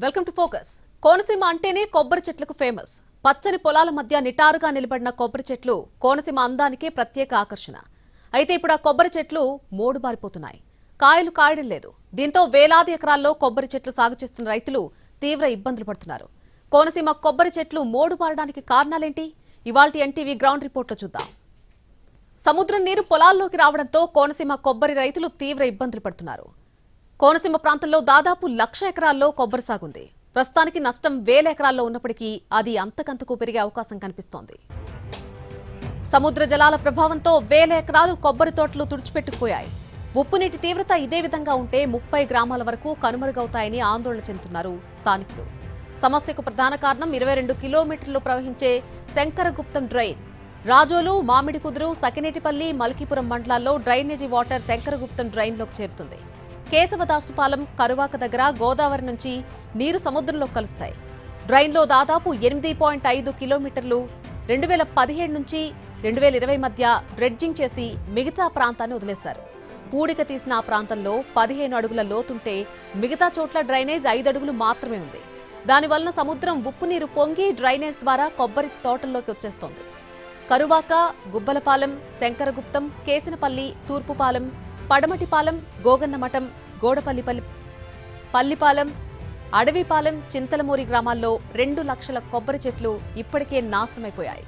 Welcome to focus. Konaseema అంటేనే కొబ్బరి చెట్లకు ఫేమస్. పచ్చని పొలాల మధ్య నిటారుగా నిలబడిన కొబ్బరి చెట్లు కోనసీమ అందానికే ప్రత్యేక ఆకర్షణ. అయితే ఇప్పుడు ఆ కొబ్బరి చెట్లు మోడుబారిపోతున్నాయి. కాయలు కాయడం లేదు. దీంతో వేలాది ఎకరాల్లో కొబ్బరి చెట్లు సాగు చేస్తున్న రైతులు తీవ్ర ఇబ్బందులు పడుతున్నారు. కోనసీమ కొబ్బరి చెట్లు మోడుబారడానికి కారణాలేంటి? ఇవాల్టి ఎన్టీవీ గ్రౌండ్ రిపోర్ట్లో చూద్దాం. సముద్రం నీరు పొలాల్లోకి రావడంతో కోనసీమ కొబ్బరి రైతులు తీవ్ర ఇబ్బందులు పడుతున్నారు. కోనసీమ ప్రాంతంలో దాదాపు 1,00,000 ఎకరాల్లో కొబ్బరి సాగుంది. ప్రస్తుతానికి నష్టం 1,000 ఎకరాల్లో ఉన్నప్పటికీ అది అంతకంతకు పెరిగే అవకాశం కనిపిస్తోంది. సముద్ర జలాల ప్రభావంతో 1,000 ఎకరాలు కొబ్బరి తోటలు తుడిచిపెట్టుకుపోయాయి. ఉప్పునీటి తీవ్రత ఇదే విధంగా ఉంటే 30 గ్రామాల వరకు కనుమరుగవుతాయని ఆందోళన చెందుతున్నారు స్థానికులు. సమస్యకు ప్రధాన కారణం 22 కిలోమీటర్లు ప్రవహించే శంకరగుప్తం డ్రైన్. రాజోలు, మామిడి కుదురు, సకినేటిపల్లి, మల్కీపురం మండలాల్లో డ్రైనేజీ వాటర్ శంకరగుప్తం డ్రైన్లోకి చేరుతుంది. కేశవదాసుపాలెం, కరువాక దగ్గర గోదావరి నుంచి నీరు సముద్రంలో కలుస్తాయి. డ్రైన్లో దాదాపు 8.5 కిలోమీటర్లు 2017 నుంచి 2020 మధ్య డ్రెడ్జింగ్ చేసి మిగతా ప్రాంతాన్ని వదిలేశారు. పూడిక తీసిన ఆ ప్రాంతంలో 15 అడుగుల లోతుంటే మిగతా చోట్ల డ్రైనేజ్ 5 అడుగులు మాత్రమే ఉంది. దానివల్ల సముద్రం ఉప్పు నీరు పొంగి డ్రైనేజ్ ద్వారా కొబ్బరి తోటల్లోకి వచ్చేస్తోంది. కరువాక, గుబ్బలపాలెం, శంకరగుప్తం, కేసినపల్లి, తూర్పుపాలెం, పడమటిపాలెం, గోగన్నమఠం, పల్లిపాలెం, అడవిపాలెం, చింతలమూరి గ్రామాల్లో 2 లక్షల కొబ్బరి చెట్లు ఇప్పటికే నాశనమైపోయాయి.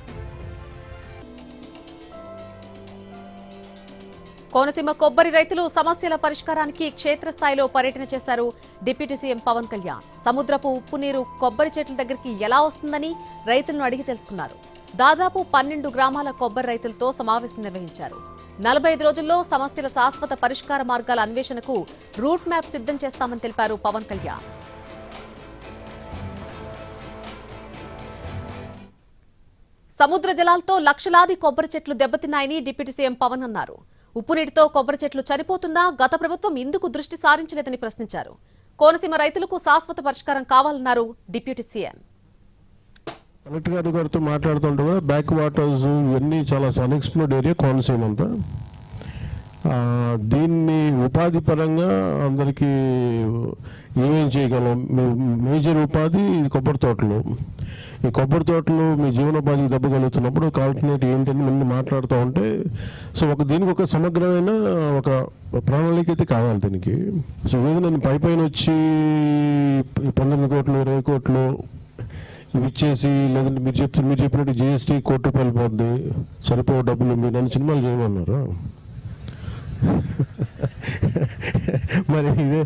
కోనసీమ కొబ్బరి రైతులు సమస్యల పరిష్కారానికి క్షేత్రస్థాయిలో పర్యటన చేశారు డిప్యూటీ సీఎం పవన్ కళ్యాణ్. సముద్రపు ఉప్పు నీరు కొబ్బరి చెట్ల దగ్గరికి ఎలా వస్తుందని రైతులను అడిగి తెలుసుకున్నారు. దాదాపు 12 గ్రామాల కొబ్బరి రైతులతో సమావేశం నిర్వహించారు. 45 రోజుల్లో సమస్యల శాశ్వత పరిష్కార మార్గాల అన్వేషణకు రూట్ మ్యాప్ సిద్ధం చేస్తామని తెలిపారు పవన్ కళ్యాణ్. సముద్ర జలాలతో లక్షలాది కొబ్బరి చెట్లు దెబ్బతిన్నాయని డిప్యూటీ సీఎం పవన్ అన్నారు. ఉప్పునీటితో కొబ్బరి చెట్లు చనిపోతున్నా గత ప్రభుత్వం ఇందుకు దృష్టి సారించలేదని ప్రశ్నించారు. కోనసీమ రైతులకు శాశ్వత పరిష్కారం కావాలన్నారు డిప్యూటీ సీఎం. కలెక్టర్ గారితో మాట్లాడుతుండగా బ్యాక్ వాటర్స్ ఇవన్నీ చాలా అన్ఎక్స్ప్లోర్డ్ ఏరియా కోనసీమ అంతా. దీన్ని ఉపాధి పరంగా అందరికీ ఏమేం చేయగలం, మేజర్ ఉపాధి కొబ్బరి తోటలు. ఈ కొబ్బరి తోటలు మీ జీవనోపాధికి దెబ్బగలుగుతున్నప్పుడు ఆల్టర్నేట్ ఏంటని ముందు మాట్లాడుతూ ఉంటే, సో దీనికి ఒక సమగ్రమైన ఒక ప్రణాళిక అయితే కావాలి దీనికి. సో ఏదో నేను పైన వచ్చి 19 కోట్లు 20 కోట్లు ఇవి ఇచ్చేసి, లేదంటే మీరు చెప్పినట్టు జిఎస్టీ కోర్టు వెళ్ళిపోద్ది, సరిపో డబ్బులు మీరు నన్ను సినిమాలు చేయమన్నారు. మరి ఇదే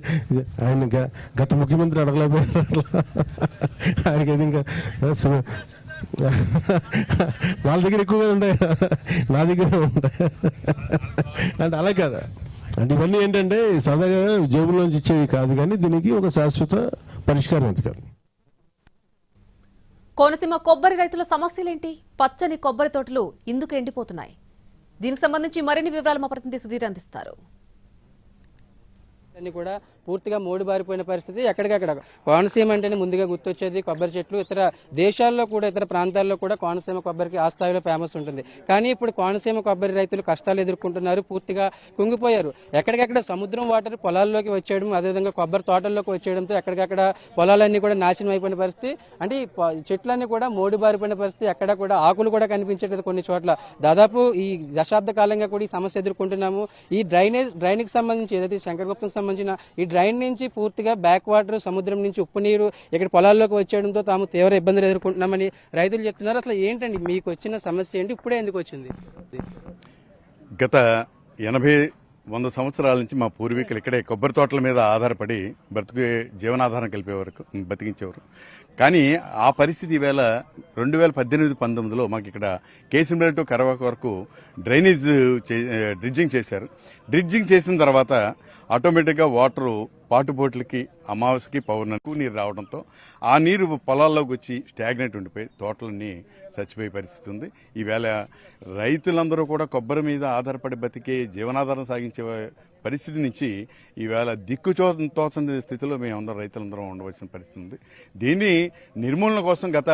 ఆయన గత ముఖ్యమంత్రి అడగలేకపోయారు. ఆయనకి అది ఇంకా వాళ్ళ దగ్గర ఎక్కువగా ఉంటాయి, నా దగ్గర ఉంటాయి అంటే అలా కదా. అంటే ఇవన్నీ ఏంటంటే సరదాగా జేబులోంచి ఇచ్చేవి కాదు, కానీ దీనికి ఒక శాశ్వత పరిష్కారం వెతకాలి. కోనసీమ కొబ్బరి రైతుల సమస్యలేంటి? పచ్చని కొబ్బరి తోటలు ఇందుకు ఎండిపోతున్నాయి. దీనికి సంబంధించి మరిన్ని వివరాలు మా ప్రతినిధి సుధీర్ అందిస్తారు. అన్ని కూడా పూర్తిగా మోడిబారిపోయిన పరిస్థితి. ఎక్కడికక్కడ కోనసీమ అంటేనే ముందుగా గుర్తొచ్చేది కొబ్బరి చెట్లు. ఇతర దేశాల్లో కూడా, ఇతర ప్రాంతాల్లో కూడా కోనసీమ కొబ్బరికి ఆ స్థాయిలో ఫేమస్ ఉంటుంది. కానీ ఇప్పుడు కోనసీమ కొబ్బరి రైతులు కష్టాలు ఎదుర్కొంటున్నారు, పూర్తిగా కుంగిపోయారు. ఎక్కడికక్కడ సముద్రం వాటర్ పొలాల్లోకి వచ్చేయడం, అదేవిధంగా కొబ్బరి తోటల్లోకి వచ్చేయడంతో ఎక్కడికక్కడ పొలాలన్నీ కూడా నాశనం అయిపోయిన పరిస్థితి. అంటే ఈ చెట్లన్నీ కూడా మోడిబారిపోయిన పరిస్థితి. ఎక్కడ కూడా ఆకులు కూడా కనిపించేది కొన్ని చోట్ల. దాదాపు ఈ దశాబ్ద కాలంగా కూడా ఈ సమస్య ఎదుర్కొంటున్నాము. ఈ డ్రైనేజ్ సంబంధించి ఏదైతే శంకరగుప్తం సంబంధించిన ఈ డ్రైన్ నుంచి పూర్తిగా బ్యాక్ వాటర్, సముద్రం నుంచి ఉప్పు నీరు ఇక్కడ పొలాల్లోకి వచ్చేయడంతో తాము తీవ్ర ఇబ్బందులు ఎదుర్కొంటున్నామని రైతులు చెప్తున్నారు. అసలు ఏంటండి మీకు వచ్చిన సమస్య ఏంటి? ఇప్పుడే ఎందుకు వచ్చింది? గత 80-100 సంవత్సరాల నుంచి మా పూర్వీకులు ఇక్కడే కొబ్బరి తోటల మీద ఆధారపడి జీవనాధారం బతికించేవారు. కానీ ఆ పరిస్థితి ఈవేళ 2018-19లో మాకు ఇక్కడ కేసినపల్లి టు కరవాక వరకు డ్రిడ్జింగ్ చేశారు. డ్రిడ్జింగ్ చేసిన తర్వాత ఆటోమేటిక్గా వాటరు పాటుపోట్లకి, అమావాస్యకి, పౌర్ణమికి నీరు రావడంతో ఆ నీరు పొలాల్లోకి వచ్చి స్టాగ్నెట్ ఉండిపోయి తోటలన్నీ చచ్చిపోయే పరిస్థితి ఉంది. ఈవేళ రైతులందరూ కూడా కొబ్బరి మీద ఆధారపడి బతికే జీవనాధారం సాగించే పరిస్థితి నుంచి ఈవేళ తోచని స్థితిలో మేమందరం రైతులందరం ఉండవలసిన పరిస్థితి ఉంది. దీన్ని నిర్మూలన కోసం గత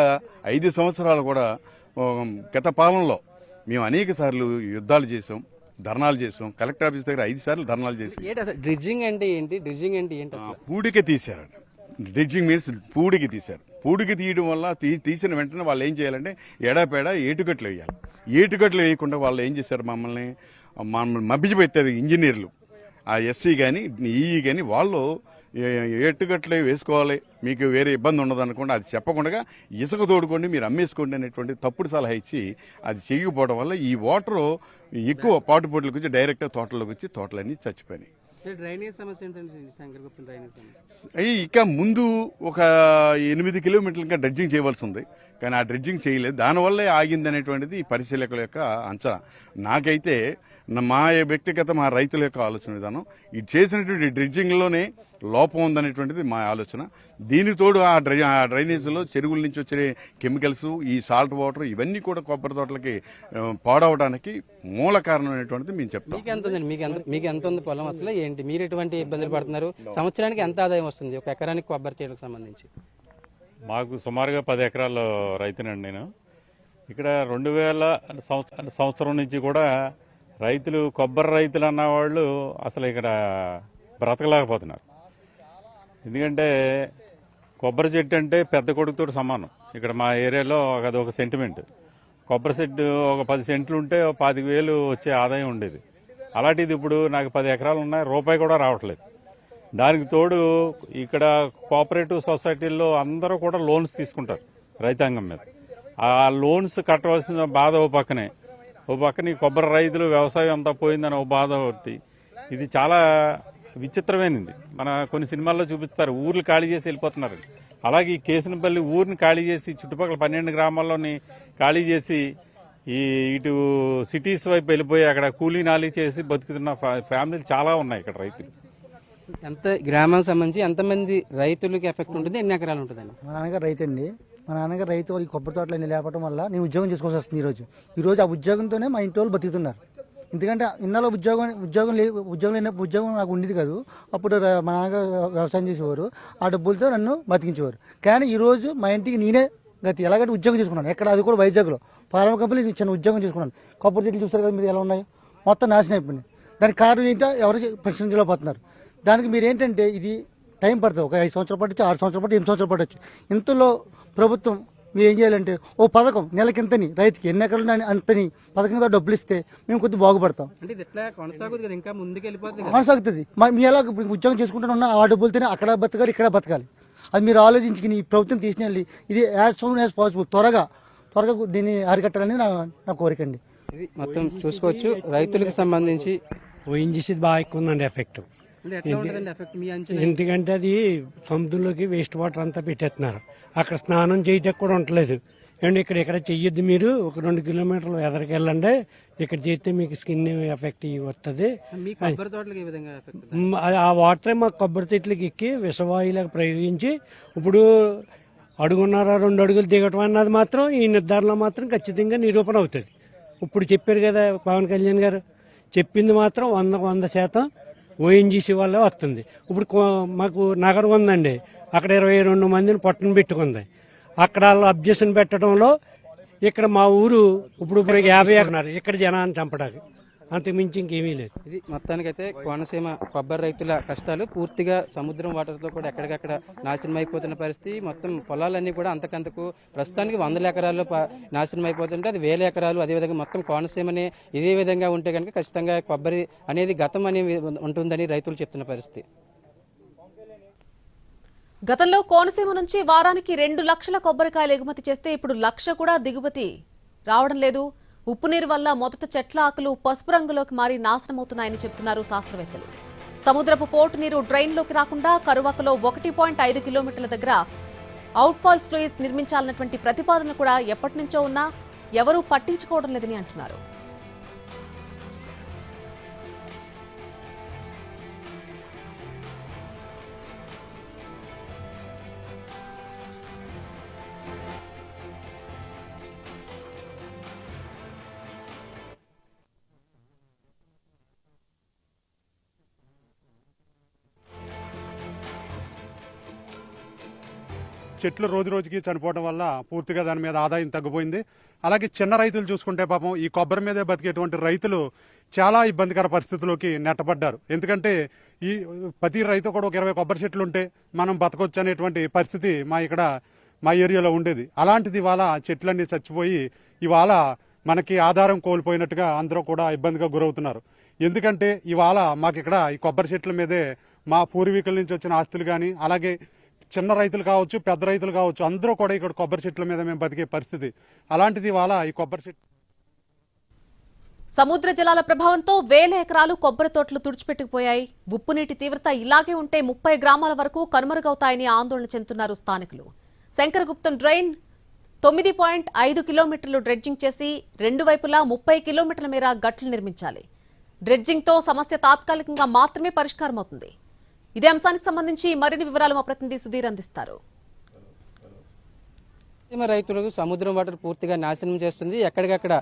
5 సంవత్సరాలు కూడా గత పాలనలో మేము అనేక సార్లు యుద్ధాలు చేసాం, ధర్నాలు చేసాం. కలెక్టర్ ఆఫీస్ దగ్గర 5 సార్లు ధర్నాలు చేసాం. డ్రిడ్జింగ్ అంటే ఏంటి? పూడిక తీశారు. డ్రెడ్జింగ్ మీన్స్ పూడికి తీశారు. పూడికి తీయడం వల్ల తీసిన వెంటనే వాళ్ళు ఏం చేయాలంటే ఎడాపేడ ఏటుకట్లు వేయాలి. ఏటుకట్లు వేయకుండా వాళ్ళు ఏం చేశారు, మమ్మల్ని మభ్య పెట్టారు ఇంజనీర్లు. ఆ ఎస్సీ కానీ ఈఈ కానీ వాళ్ళు ఏటుకట్లే వేసుకోవాలి, మీకు వేరే ఇబ్బంది ఉండదు అనుకోండి, అది చెప్పకుండా ఇసుక తోడుకోండి మీరు అమ్మేసుకోండి అనేటువంటి తప్పుడు సలహా ఇచ్చి అది చేయకపోవడం వల్ల ఈ వాటర్ ఎక్కువ పాటుపోట్లకు వచ్చి డైరెక్ట్గా తోటలోకి వచ్చి తోటలన్నీ చచ్చిపోయినాయి. డ్రైనేజ్ సమస్య ఏంటంటే శంకరగుప్తం డ్రైనేజ్ సమస్య ఇక ముందు ఒక 8 కిలోమీటర్లు ఇంకా డ్రెడ్జింగ్ చేయవలసి ఉంది, కానీ ఆ డ్రెడ్జింగ్ చేయలేదు. దానివల్లే ఆగింది అనేటువంటిది పరిశీలకుల యొక్క అంచనా. నాకైతే మా వ్యక్తిగత మా రైతుల యొక్క ఆలోచన విధానం, ఇది చేసినటువంటి డ్రెడ్జింగ్లోనే లోపం ఉందనేటువంటిది మా ఆలోచన. దీనికి తోడు ఆ డ్రైనేజీలో చెరువుల నుంచి వచ్చే కెమికల్స్, ఈ సాల్ట్ వాటర్ ఇవన్నీ కూడా కొబ్బరి తోటలకి పాడవడానికి మూల కారణం అనేటువంటిది మేము చెప్తాం. మీకు ఎంత ఉంది పొలం అసలు ఏంటి, మీరు ఎటువంటి ఇబ్బందులు పడుతున్నారు, సంవత్సరానికి ఎంత ఆదాయం వస్తుంది ఒక ఎకరానికి కొబ్బరి చెట్లకు సంబంధించి? మాకు సుమారుగా 10 ఎకరాల రైతునండి నేను. ఇక్కడ 2000 సంవత్సరం నుంచి కూడా రైతులు, కొబ్బరి రైతులు అన్నవాళ్ళు అసలు ఇక్కడ బ్రతకలేకపోతున్నారు. ఎందుకంటే కొబ్బరి చెట్టు అంటే పెద్ద కొడుకుతో సమానం. ఇక్కడ మా ఏరియాలో అది ఒక సెంటిమెంట్. కొబ్బరి చెట్టు ఒక 10 సెంట్లు ఉంటే 25,000 వచ్చే ఆదాయం ఉండేది. అలాంటిది ఇప్పుడు నాకు 10 ఎకరాలు ఉన్నాయి, రూపాయి కూడా రావట్లేదు. దానికి తోడు ఇక్కడ కోఆపరేటివ్ సొసైటీల్లో అందరూ కూడా లోన్స్ తీసుకుంటారు రైతాంగం మీద. ఆ లోన్స్ కట్టవలసిన బాధ ఓ పక్కనే, ఓ పక్కన ఈ కొబ్బరి రైతులు వ్యవసాయం అంతా పోయిందని ఓ బాధ ఒకటి. ఇది చాలా విచిత్రమైనది. మన కొన్ని సినిమాల్లో చూపిస్తారు ఊర్లు ఖాళీ చేసి వెళ్ళిపోతున్నారు. అలాగే ఈ కేసినపల్లి ఊరిని ఖాళీ చేసి చుట్టుపక్కల 12 గ్రామాల్లోని ఖాళీ చేసి ఇటు సిటీస్ వైపు వెళ్ళిపోయి అక్కడ కూలీ నాలీ చేసి బతుకుతున్న ఫ్యామిలీలు చాలా ఉన్నాయి ఇక్కడ రైతులు. ఎంత గ్రామానికి సంబంధించి ఎంతమంది రైతులకి ఎఫెక్ట్ ఉంటుంది, ఎన్ని ఎకరాలు ఉంటుందండి? మా నాన్నగారు రైతు అండి. మా నాన్నగారు రైతు ఈ కొబ్బరి తోటలు అన్ని లేపడం వల్ల నేను ఉద్యోగం చేసుకోవాల్సి వస్తుంది. ఈరోజు ఆ ఉద్యోగంతోనే మా ఇంటి వాళ్ళు బతుకుతున్నారు. ఎందుకంటే ఇన్నాళ్ళు ఉద్యోగం లేనప్పుడు ఉద్యోగం నాకు ఉండేది కాదు. అప్పుడు మా నాన్నగారు వ్యవసాయం చేసేవారు, ఆ డబ్బులతో నన్ను బతికించేవారు. కానీ ఈరోజు మా ఇంటికి నేనే గతి. ఎలాగంటే ఉద్యోగం చేసుకున్నాను, ఎక్కడ అది కూడా వైజాగ్లో ఫార్మా కంపెనీ చిన్న ఉద్యోగం చేసుకున్నాను. కొబ్బరి చెట్లు చూస్తారు కదా మీరు ఎలా ఉన్నాయో, మొత్తం నాశనం అయిపోయింది. దానికి కారణం ఏంటో ఎవరు ప్రశ్నించలేకపోతున్నారు. దానికి మీరు ఏంటంటే ఇది టైం పడుతుంది. ఒక 5 సంవత్సరాలు పట్టచ్చు, 6 సంవత్సరాలు పట్టి 8 సంవత్సరాలు పట్టచ్చు. ఇంతలో ప్రభుత్వం మీరు ఏం చేయాలంటే ఓ పథకం నెలకింతని, రైతుకి ఎన్ని ఎకరాలు అంతని పథకంతో డబ్బులు ఇస్తే మేము కొద్దిగా బాగుపడతాం. అంటే ఇది ఎట్లా కొనసాగుతుంది, ఇంకా ముందుకు వెళ్ళిపోతుంది, కొనసాగుతుంది. మీ ఎలా ఉద్యోగం చేసుకుంటూ ఉన్నా ఆ డబ్బులతోనే అక్కడ బతకాలి, ఇక్కడ బతకాలి. అది మీరు ఆలోచించుకుని ఈ ప్రభుత్వం తీసుకెళ్ళి ఇది యాజ్ సూన్ యాజ్ పాసిబుల్ త్వరగా దీన్ని అరికట్టాలని నా కోరిక అండి. ఇది మొత్తం చూసుకోవచ్చు రైతులకు సంబంధించి. ఓఎన్జీసీ బాగా ఎక్కువ ఉందండి ఎఫెక్ట్. ఎందుకంటే అది సముద్రంలోకి వేస్ట్ వాటర్ అంతా పెట్టేస్తున్నారు. అక్కడ స్నానం చేయటం కూడా ఉండలేదు. అండ్ ఇక్కడ చెయ్యొద్దు, మీరు ఒక 2 కిలోమీటర్లు ఎదరికి వెళ్ళండి, ఇక్కడ చేస్తే మీకు స్కిన్ ఎఫెక్ట్ వస్తుంది. ఆ వాటరే మా కొబ్బరి చెట్లకి ఎక్కి విషవాయువులకు ప్రయోగించి ఇప్పుడు 1.5-2 అడుగులు దిగటం అన్నది మాత్రం ఈ నిర్ధారణలో మాత్రం ఖచ్చితంగా నిరూపణ అవుతుంది. ఇప్పుడు చెప్పారు కదా పవన్ కళ్యాణ్ గారు, చెప్పింది మాత్రం 100% ఓఎన్జీసీ వల్లే వస్తుంది. ఇప్పుడు మాకు నగరం ఉందండి, అక్కడ 22 మందిని పట్టును పెట్టుకుంది. అక్కడ వాళ్ళు అబ్జెక్షన్ పెట్టడంలో ఇక్కడ మా ఊరు ఇప్పుడు 50 ఉన్నారు ఇక్కడ జనాన్ని చంపడానికి, అంతకు మించి ఇంకేమీ లేదు. ఇది మొత్తానికైతే కోనసీమ కొబ్బరి రైతుల కష్టాలు పూర్తిగా సముద్రం వాటర్తో కూడా ఎక్కడికక్కడ నాశనం అయిపోతున్న పరిస్థితి. మొత్తం పొలాలన్నీ కూడా అంతకంతకు ప్రస్తుతానికి 100 ఎకరాల్లో నాశనం అయిపోతుంటే అది 1000 ఎకరాలు. అదేవిధంగా మొత్తం కోనసీమని ఇదే విధంగా ఉంటే కనుక ఖచ్చితంగా కొబ్బరి అనేది గతం అనేది ఉంటుందని రైతులు చెప్తున్న పరిస్థితి. గతంలో కోనసీమ నుంచి వారానికి 2 లక్షల కొబ్బరికాయలు ఎగుమతి చేస్తే ఇప్పుడు 1,00,000 కూడా దిగుమతి రావడం లేదు. ఉప్పు నీరు వల్ల మొదట చెట్ల ఆకులు పసుపు రంగులోకి మారి నాశనమవుతున్నాయని చెబుతున్నారు శాస్త్రవేత్తలు. సముద్రపు పోర్టు నీరు డ్రైన్లోకి రాకుండా కరువాకలో 1.5 కిలోమీటర్ల దగ్గర అవుట్ఫాల్ స్లూయిస్ నిర్మించాలన్నటువంటి ప్రతిపాదనలు కూడా ఎప్పటి నుంచో ఉన్నా ఎవరూ పట్టించుకోవడం లేదని అంటున్నారు. చెట్లు రోజు రోజుకి చనిపోవడం వల్ల పూర్తిగా దాని మీద ఆదాయం తగ్గిపోయింది. అలాగే చిన్న రైతులు చూసుకుంటే పాపం ఈ కొబ్బరి మీదే బతికేటువంటి రైతులు చాలా ఇబ్బందికర పరిస్థితుల్లోకి నెట్టబడ్డారు. ఎందుకంటే ఈ ప్రతి రైతు కూడా ఒక 20 కొబ్బరి చెట్లు ఉంటే మనం బతకొచ్చు అనేటువంటి పరిస్థితి మా ఏరియాలో ఉండేది. అలాంటిది ఇవాళ చెట్లన్నీ చచ్చిపోయి ఇవాళ మనకి ఆధారం కోల్పోయినట్టుగా అందరూ కూడా ఇబ్బందిగా గురవుతున్నారు. ఎందుకంటే ఇవాళ మాకు ఇక్కడ ఈ కొబ్బరి చెట్ల మీదే మా పూర్వీకుల నుంచి వచ్చిన ఆస్తులు కానీ, అలాగే చిన్న రైతులు కావచ్చు, పెద్ద రైతులు కావచ్చు, అందరూ కూడా ఇక్కడ కొబ్బరి చెట్ల మీద మేము బతికే పరిస్థితి. అలాంటిది ఇవాళ ఈ కొబ్బరి చెట్లు సముద్ర జలాల ప్రభావంతో వేల ఎకరాలు కొబ్బరి తోటలు తుడిచిపెట్టుకుపోయాయి. ఉప్పు నీటి తీవ్రత ఇలాగే ఉంటే 30 గ్రామాల వరకు కనుమరుగవుతాయని ఆందోళన చెందుతున్నారు స్థానికులు. శంకరగుప్తం డ్రైన్ 9.5 కిలోమీటర్లు డ్రెడ్జింగ్ చేసి 2 వైపులా 30 కిలోమీటర్ల మేర గట్లు నిర్మించాలి. డ్రెడ్జింగ్తో సమస్య తాత్కాలికంగా మాత్రమే పరిష్కారమవుతుంది. ఇదే అంశానికి సంబంధించి మరిన్ని వివరాలు మా ప్రతినిధి సుధీర్ అందిస్తారు. రైతులకు సముద్రం వాటర్ పూర్తిగా నాశనం చేస్తుంది. ఎక్కడికక్కడ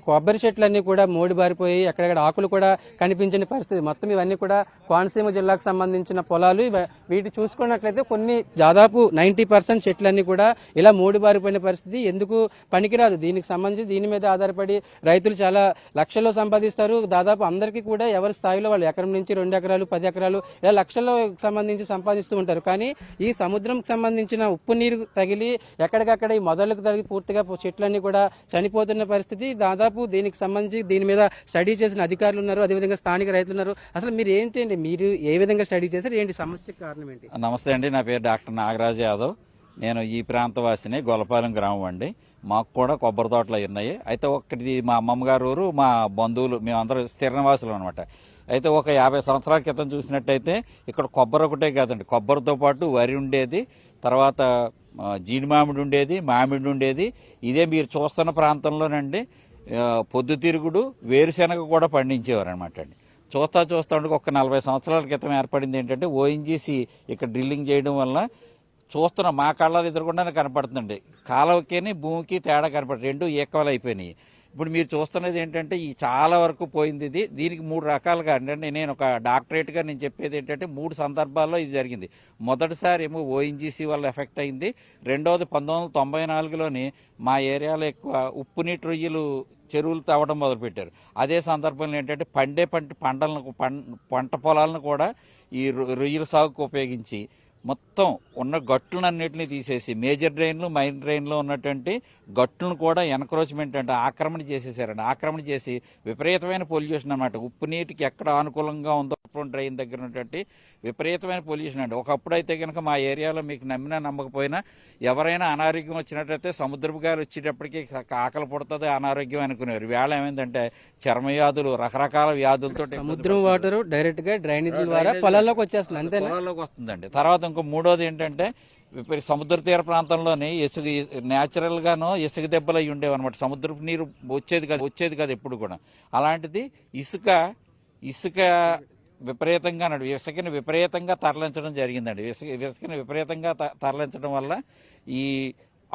కొబ్బరి చెట్లన్నీ కూడా మోడి బారిపోయి ఎక్కడెక్కడ ఆకులు కూడా కనిపించని పరిస్థితి. మొత్తం ఇవన్నీ కూడా కోనసీమ జిల్లాకు సంబంధించిన పొలాలు. వీటి చూసుకున్నట్లయితే కొన్ని దాదాపు 90% చెట్లన్నీ కూడా ఇలా మోడి బారిపోయిన పరిస్థితి. ఎందుకు పనికిరాదు. దీనికి సంబంధించి దీని మీద ఆధారపడి రైతులు చాలా లక్షల్లో సంపాదిస్తారు. దాదాపు అందరికీ కూడా ఎవరి స్థాయిలో వాళ్ళు ఎకరం నుంచి 2 ఎకరాలు 10 ఎకరాలు ఇలా లక్షల్లో సంబంధించి సంపాదిస్తూ ఉంటారు. కానీ ఈ సముద్రంకి సంబంధించిన ఉప్పు నీరు తగిలి ఎక్కడికక్కడ ఈ మొదలకు తగిలి పూర్తిగా చెట్లన్నీ కూడా చనిపోతున్న పరిస్థితి. దాదాపు దీనికి సంబంధించి దీని మీద స్టడీ చేసిన అధికారులు ఉన్నారు, అదేవిధంగా స్థానిక రైతులు ఉన్నారు. అసలు మీరు ఏంటి మీరు ఏ విధంగా స్టడీ చేశారు, ఏంటి సమస్యకు కారణం ఏంటి? నమస్తే అండి, నా పేరు డాక్టర్ నాగరాజ్ యాదవ్. నేను ఈ ప్రాంతవాసిని, గొల్లపాలెం గ్రామం అండి. మాకు కూడా కొబ్బరి తోటలు ఉన్నాయి. అయితే ఒకటి మా అమ్మమ్మ గారు ఊరు, మా బంధువులు, మేమందరూ స్థిర నివాసులు అనమాట. అయితే ఒక 50 సంవత్సరాల క్రితం చూసినట్టయితే ఇక్కడ కొబ్బరి ఒకటే కాదండి, కొబ్బరితో పాటు వరి ఉండేది, తర్వాత జీడి మామిడి ఉండేది, మామిడి ఉండేది. ఇదే మీరు చూస్తున్న ప్రాంతంలోనండి పొద్దుతిరుగుడు, వేరుశెనగ కూడా పండించేవారు అనమాట అండి. చూస్తా ఒక 40 సంవత్సరాల క్రితం ఏర్పడింది ఏంటంటే ఓఎన్జీసీ ఇక్కడ డ్రిల్లింగ్ చేయడం వల్ల చూస్తున్న మా కళ్ళలో ఎదురుకుండానే కనపడుతుందండి. కాలువకి భూమికి తేడా కనపడుతుంది, రెండు ఈక్వల్ అయిపోయినాయి. ఇప్పుడు మీరు చూస్తున్నది ఏంటంటే ఈ చాలా వరకు పోయింది. దీనికి 3 రకాలుగా అంటే నేను ఒక డాక్టరేట్గా నేను చెప్పేది ఏంటంటే 3 సందర్భాల్లో ఇది జరిగింది. మొదటిసారి ఏమో ఓఎన్జీసీ వల్ల ఎఫెక్ట్ అయింది. రెండవది 1994లోని మా ఏరియాలో ఎక్కువ ఉప్పు నీటి రొయ్యలు చెరువులు తవ్వడం మొదలుపెట్టారు. అదే సందర్భంలో ఏంటంటే పంట పొలాలను కూడా ఈ రొయ్యల సాగుకు ఉపయోగించి మొత్తం ఉన్న గట్లన్నింటినీ తీసేసి మేజర్ డ్రైన్లు, మైన్ డ్రైన్లో ఉన్నటువంటి గట్లను కూడా ఎన్క్రోచ్మెంట్ అంటే ఆక్రమణ చేసేసారండి. ఆక్రమణ చేసి విపరీతమైన పొల్యూషన్ అన్నమాట. ఉప్పు నీటికి ఎక్కడ అనుకూలంగా ఉందో డ్రైన్ దగ్గర ఉన్నటువంటి విపరీతమైన పొల్యూషన్ అండి. ఒకప్పుడు అయితే కనుక మా ఏరియాలో మీకు నమ్మినా నమ్మకపోయినా ఎవరైనా అనారోగ్యం వచ్చినట్టయితే సముద్రపు గాలి వచ్చేటప్పటికి ఆకలి పుడుతుంది, అనారోగ్యం అనుకునేవారు. వేళ ఏమైందంటే చర్మ వ్యాధులు, రకరకాల వ్యాధులతో సముద్రం వాటర్ డైరెక్ట్ గా డ్రైనేజ్ ద్వారా పొలాల్లోకి వచ్చేస్తుంది, అంతే పొలాల్లోకి వస్తుందండి. తర్వాత ఇంకో మూడోది ఏంటంటే సముద్ర తీర ప్రాంతంలోని న్యాచురల్ గాను ఇసుక దెబ్బలు అయి ఉండేవి అనమాట. సముద్రపు నీరు వచ్చేది కాదు ఎప్పుడు కూడా. అలాంటిది ఇసుక విపరీతంగా ఇసుకని విపరీతంగా తరలించడం జరిగిందండి. ఇసుకని విపరీతంగా తరలించడం వల్ల ఈ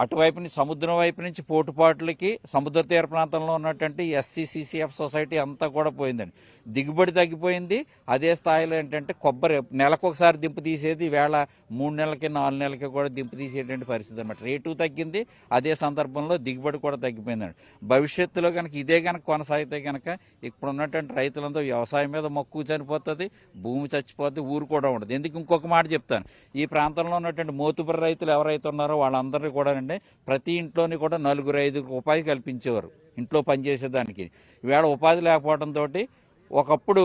అటువైపు నుంచి సముద్రం వైపు నుంచి పోటుపాట్లకి సముద్ర తీర ప్రాంతంలో ఉన్నటువంటి SCCCF సొసైటీ అంతా కూడా పోయిందండి. దిగుబడి తగ్గిపోయింది. అదే స్థాయిలో ఏంటంటే కొబ్బరి నెలకు ఒకసారి దింపు తీసేది వేళ 3 నెలలకి 4 నెలలకి కూడా దింపు తీసేటువంటి పరిస్థితి అనమాట. రేటు తగ్గింది, అదే సందర్భంలో దిగుబడి కూడా తగ్గిపోయిందండి. భవిష్యత్తులో కనుక ఇదే కనుక కొనసాగితే కనుక ఇప్పుడు ఉన్నటువంటి రైతులంతా వ్యవసాయం మీద మక్కువ చనిపోతుంది, భూమి చచ్చిపోతుంది, ఊరు కూడా ఉండదు. ఎందుకు ఇంకొక మాట చెప్తాను, ఈ ప్రాంతంలో ఉన్నటువంటి మోతుబరి రైతులు ఎవరైతే ఉన్నారో వాళ్ళందరినీ కూడా ప్రతి ఇంట్లోని కూడా 4-5 ఉపాధి కల్పించేవారు ఇంట్లో పనిచేసేదానికి. ఈవేళ ఉపాధి లేకపోవడంతో ఒకప్పుడు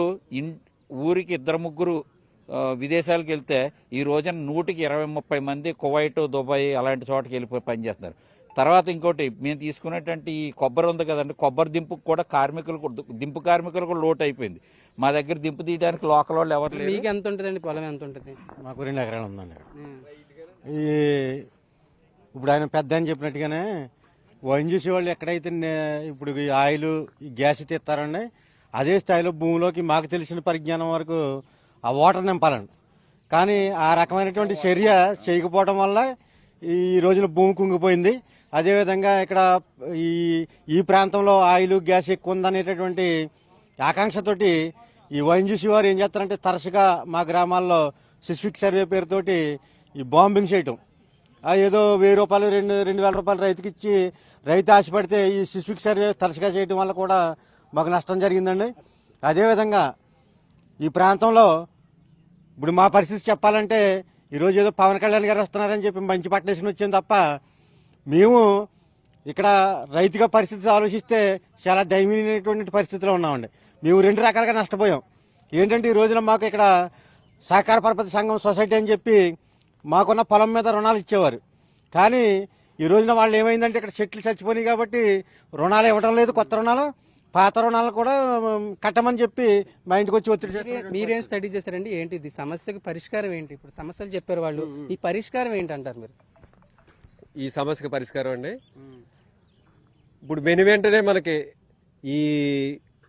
ఊరికి 2-3 విదేశాలకు వెళ్తే ఈ రోజున 120-30 మంది కువైట్, దుబాయ్ అలాంటి చోటకి వెళ్ళిపోయి పనిచేస్తున్నారు. తర్వాత ఇంకోటి మేము తీసుకునేటువంటి ఈ కొబ్బరి ఉంది కదండి, కొబ్బరి దింపుకు కూడా దింపు కార్మికులు కూడా లోటు అయిపోయింది. మా దగ్గర దింపు తీయడానికి లోకల్ వాళ్ళు ఎవరు లేరు. మీకు ఎంత ఉంటుందండి పొలం, ఎంత ఉంటుంది? మాకు 2 ఎకరాలు ఉందండి. ఇప్పుడు ఆయన పెద్ద అని చెప్పినట్టుగానే ఓఎన్జీసీ వాళ్ళు ఎక్కడైతే ఇప్పుడు ఈ ఆయిల్, ఈ గ్యాస్ తీస్తారండి అదే స్థాయిలో భూమిలోకి మాకు తెలిసిన పరిజ్ఞానం వరకు ఆ వాటర్ నింపాలండి. కానీ ఆ రకమైనటువంటి చర్య చేయకపోవడం వల్ల ఈ రోజున భూమి కుంగిపోయింది. అదేవిధంగా ఇక్కడ ఈ ప్రాంతంలో ఆయిల్, గ్యాస్ ఎక్కువ ఉందనేటటువంటి ఆకాంక్షతోటి ఈ ఓఎన్జీసీ వారు ఏం చేస్తారంటే తరచుగా మా గ్రామాల్లో సిస్ఫిక్ సర్వే పేరుతోటి ఈ బాంబింగ్ చేయటం, ఏదో 1000 రూపాయలు 2000 రూపాయలు రైతుకి ఇచ్చి రైతు ఆశపడితే ఈ సిస్మిక్ సర్వే తరచుగా చేయడం వల్ల కూడా మాకు నష్టం జరిగిందండి. అదేవిధంగా ఈ ప్రాంతంలో ఇప్పుడు మా పరిస్థితి చెప్పాలంటే ఈరోజు ఏదో పవన్ కళ్యాణ్ గారు వస్తున్నారని చెప్పి మంచి పట్టేసుకుని వచ్చింది తప్ప మేము ఇక్కడ రైతుగా పరిస్థితి ఆలోచిస్తే చాలా దయనీయమైనటువంటి పరిస్థితిలో ఉన్నామండి. మేము 2 రకాలుగా నష్టపోయాం. ఏంటంటే ఈ రోజున మాకు ఇక్కడ సహకార పరపతి సంఘం సొసైటీ అని చెప్పి మాకున్న పొలం మీద రుణాలు ఇచ్చేవారు. కానీ ఈ రోజున వాళ్ళు ఏమైందంటే ఇక్కడ చెట్లు చచ్చిపోయినాయి కాబట్టి రుణాలు ఇవ్వడం లేదు. కొత్త రుణాలు పాత రుణాలు కూడా కట్టమని చెప్పి మా ఇంటికి వచ్చి ఒత్తిడి చేస్తారు. మీరేం స్టడీ చేశారండి? ఏంటి ఇది సమస్యకు పరిష్కారం ఏంటి? ఇప్పుడు సమస్యలు చెప్పారు వాళ్ళు, ఈ పరిష్కారం ఏంటి అంటారు మీరు? ఈ సమస్యకు పరిష్కారం అండి, ఇప్పుడు వెంటనే మనకి ఈ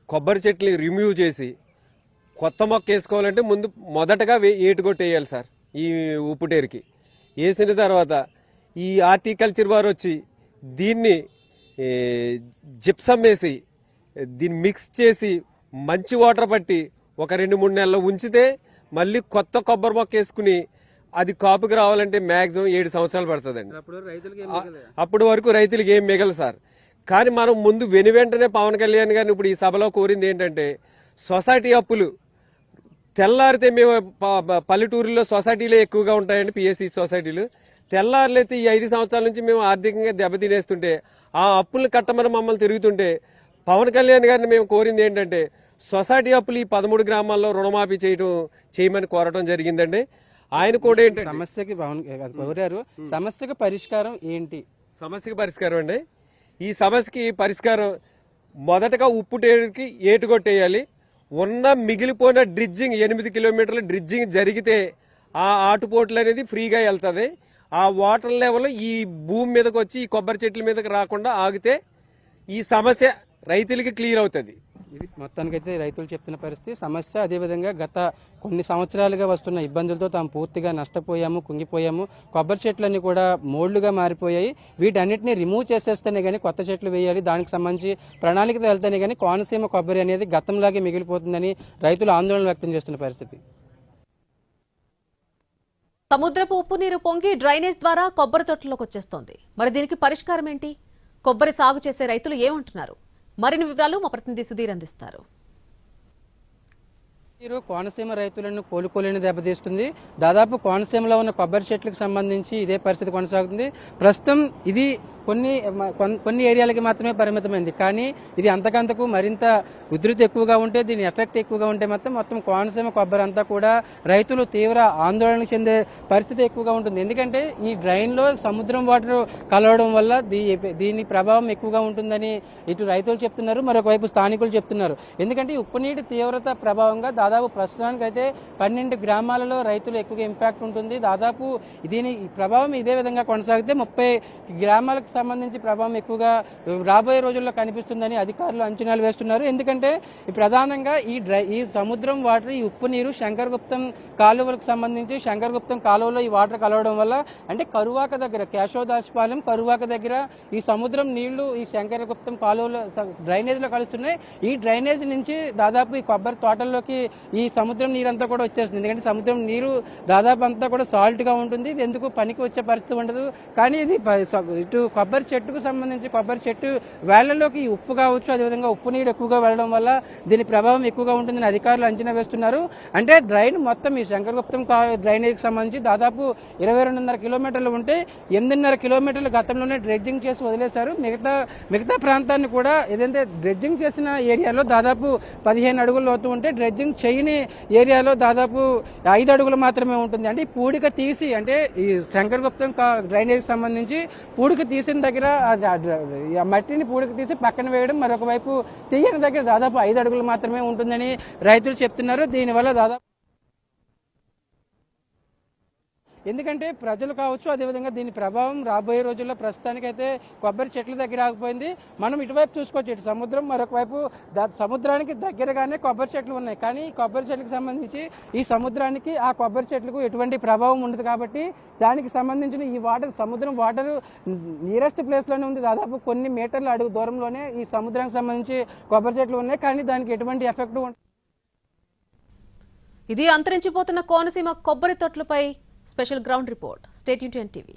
కొబ్బరి చెట్లు రిమూవ్ చేసి కొత్త మొక్క వేసుకోవాలంటే మొదటగా ఏటుగొట్టు వేయాలి సార్. ఈ ఉప్పుటేరుకి వేసిన తర్వాత ఈ హార్టికల్చర్ వారు వచ్చి దీన్ని జిప్సమ్ వేసి దీన్ని మిక్స్ చేసి మంచి వాటర్ పట్టి ఒక 2-3 నెలలు ఉంచితే మళ్ళీ కొత్త కొబ్బరి మొక్క వేసుకుని అది కాపుకి రావాలంటే మాక్సిమం 7 సంవత్సరాలు పడుతుందండి. అప్పటి వరకు రైతులకి ఏం మిగలదు సార్. కానీ మనం ముందు వెంటనే పవన్ కళ్యాణ్ గారిని ఇప్పుడు ఈ సభలో కోరింది ఏంటంటే సొసైటీ అప్పులు తెల్లారితే మేము పల్లెటూరులో సొసైటీలే ఎక్కువగా ఉంటాయండి, పిఎస్సి సొసైటీలు. తెల్లారులైతే ఈ 5 సంవత్సరాల నుంచి మేము ఆర్థికంగా దెబ్బతినేస్తుంటే ఆ అప్పులు కట్టమని మమ్మల్ని తిరుగుతుంటే పవన్ కళ్యాణ్ గారిని మేము కోరింది ఏంటంటే సొసైటీ అప్పులు ఈ 13 గ్రామాల్లో రుణమాఫీ చేయమని కోరటం జరిగిందండి. ఆయన కూడా ఏంటంటే సమస్యకి కోరారు, సమస్యకు పరిష్కారం ఏంటి? సమస్యకి పరిష్కారం అండి, ఈ సమస్యకి పరిష్కారం మొదటగా ఉప్పుటేరుకి ఏటుగొట్టేయాలి. ఉన్న మిగిలిపోయిన డ్రిడ్జింగ్ 8 కిలోమీటర్ల డ్రిడ్జింగ్ జరిగితే ఆ ఆటుపోట్లు అనేది ఫ్రీగా వెళ్తుంది. ఆ వాటర్ లెవెల్ ఈ భూమి మీదకి వచ్చి ఈ కొబ్బరి చెట్ల మీదకి రాకుండా ఆగితే ఈ సమస్య రైతులకి క్లియర్ అవుతుంది. ఇది మొత్తానికైతే రైతులు చెప్తున్న పరిస్థితి సమస్య. అదేవిధంగా గత కొన్ని సంవత్సరాలుగా వస్తున్న ఇబ్బందులతో తాము పూర్తిగా నష్టపోయాము, కుంగిపోయాము. కొబ్బరి చెట్లన్నీ కూడా మోళ్లుగా మారిపోయాయి. వీటన్నిటిని రిమూవ్ చేసేస్తేనే కానీ కొత్త చెట్లు వేయాలి, దానికి సంబంధించి ప్రణాళిక వెళ్తేనే కానీ కోనసీమ కొబ్బరి అనేది గతంలాగే మిగిలిపోతుందని రైతులు ఆందోళన వ్యక్తం చేస్తున్న పరిస్థితి. సముద్రపు ఉప్పు నీరు పొంగి డ్రైనేజ్ ద్వారా కొబ్బరి తోటలోకి వచ్చేస్తోంది. మరి దీనికి పరిష్కారం ఏంటి? కొబ్బరి సాగు చేసే రైతులు ఏమంటున్నారు? మరిన్ని వివరాలు మా ప్రతినిధి సుధీర్ అందిస్తారు. కోనసీమ రైతులను కోలుకోలేని దెబ్బతీస్తుంది. దాదాపు కోనసీమలో ఉన్న కొబ్బరి చెట్లకు సంబంధించి ఇదే పరిస్థితి కొనసాగుతుంది. ప్రస్తుతం ఇది కొన్ని ఏరియాలకి మాత్రమే పరిమితమైంది. కానీ ఇది అంతకంతకు మరింత ఉధృతి ఎక్కువగా ఉంటే, దీని ఎఫెక్ట్ ఎక్కువగా ఉంటే మొత్తం కోనసీమ కొబ్బరి అంతా కూడా రైతులు తీవ్ర ఆందోళన చెందే పరిస్థితి ఎక్కువగా ఉంటుంది. ఎందుకంటే ఈ డ్రైన్లో సముద్రం వాటర్ కలవడం వల్ల దీని ప్రభావం ఎక్కువగా ఉంటుందని ఇటు రైతులు చెప్తున్నారు, మరొకవైపు స్థానికులు చెప్తున్నారు. ఎందుకంటే ఉప్పు నీటి తీవ్రత ప్రభావంగా దాదాపు ప్రస్తుతానికైతే 12 గ్రామాలలో రైతులు ఎక్కువగా ఇంపాక్ట్ ఉంటుంది. దాదాపు దీని ప్రభావం ఇదే విధంగా కొనసాగితే 30 గ్రామాలకు సంబంధించి ప్రభావం ఎక్కువగా రాబోయే రోజుల్లో కనిపిస్తుందని అధికారులు అంచనాలు వేస్తున్నారు. ఎందుకంటే ప్రధానంగా ఈ సముద్రం వాటర్, ఈ ఉప్పు నీరు శంకరగుప్తం కాలువలకు సంబంధించి శంకరగుప్తం కాలువలో ఈ వాటర్ కలవడం వల్ల, అంటే కరువాక దగ్గర కేశవదాసుపాలెం కరువాక దగ్గర ఈ సముద్రం నీళ్లు ఈ శంకరగుప్తం కాలువలో డ్రైనేజ్ లో కలుస్తున్నాయి. ఈ డ్రైనేజ్ నుంచి దాదాపు ఈ కొబ్బరి తోటల్లోకి ఈ సముద్రం నీరంతా కూడా వచ్చేస్తుంది. ఎందుకంటే సముద్రం నీరు దాదాపు అంతా కూడా సాల్ట్ గా ఉంటుంది. ఇది ఎందుకు పనికి వచ్చే పరిస్థితి ఉండదు. కానీ ఇది ఇటు కొబ్బరి చెట్టుకు సంబంధించి కొబ్బరి చెట్టు వేళ్లలోకి ఉప్పు కావచ్చు, అదేవిధంగా ఉప్పు నీరు ఎక్కువగా వెళ్ళడం వల్ల దీని ప్రభావం ఎక్కువగా ఉంటుందని అధికారులు అంచనా వేస్తున్నారు. అంటే డ్రైన్ మొత్తం ఈ శంకరగుప్తం డ్రైనేజ్కి సంబంధించి దాదాపు 22.5 కిలోమీటర్లు ఉంటే 8.5 కిలోమీటర్లు గతంలోనే డ్రెడ్జింగ్ చేసి వదిలేశారు. మిగతా ప్రాంతాన్ని కూడా ఏదైతే డ్రెడ్జింగ్ చేసిన ఏరియాలో దాదాపు 15 అడుగుల లోతు ఉంటే, డ్రెడ్జింగ్ చేయని ఏరియాలో దాదాపు 5 అడుగులు మాత్రమే ఉంటుంది. అంటే ఈ పూడిక తీసి, అంటే ఈ శంకరగుప్తం డ్రైనేజ్ సంబంధించి పూడిక తీసిన దగ్గర మట్టిని పూడిక తీసి పక్కన వేయడం, మరొక వైపు తీయని దగ్గర దాదాపు 5 అడుగులు మాత్రమే ఉంటుందని రైతులు చెప్తున్నారు. దీనివల్ల దాదాపు ఎందుకంటే ప్రజలు కావచ్చు, అదేవిధంగా దీని ప్రభావం రాబోయే రోజుల్లో ప్రస్తుతానికైతే కొబ్బరి చెట్ల దగ్గర ఆగిపోయింది. మనం ఇటువైపు చూసుకోవచ్చు, ఇటు సముద్రం, మరొక వైపు సముద్రానికి దగ్గరగానే కొబ్బరి చెట్లు ఉన్నాయి. కానీ కొబ్బరి చెట్లకు సంబంధించి ఈ సముద్రానికి ఆ కొబ్బరి చెట్లకు ఎటువంటి ప్రభావం ఉండదు. కాబట్టి దానికి సంబంధించిన ఈ వాటర్, సముద్రం వాటర్ నియరెస్ట్ ప్లేస్లోనే ఉంది. దాదాపు కొన్ని మీటర్ల అడుగు దూరంలోనే ఈ సముద్రానికి సంబంధించి కొబ్బరి చెట్లు ఉన్నాయి. కానీ దానికి ఎటువంటి ఎఫెక్ట్ ఉండదు. ఇది అంతరించిపోతున్న కోనసీమ కొబ్బరి తోటలపై special ground report. Stay tuned to NTV.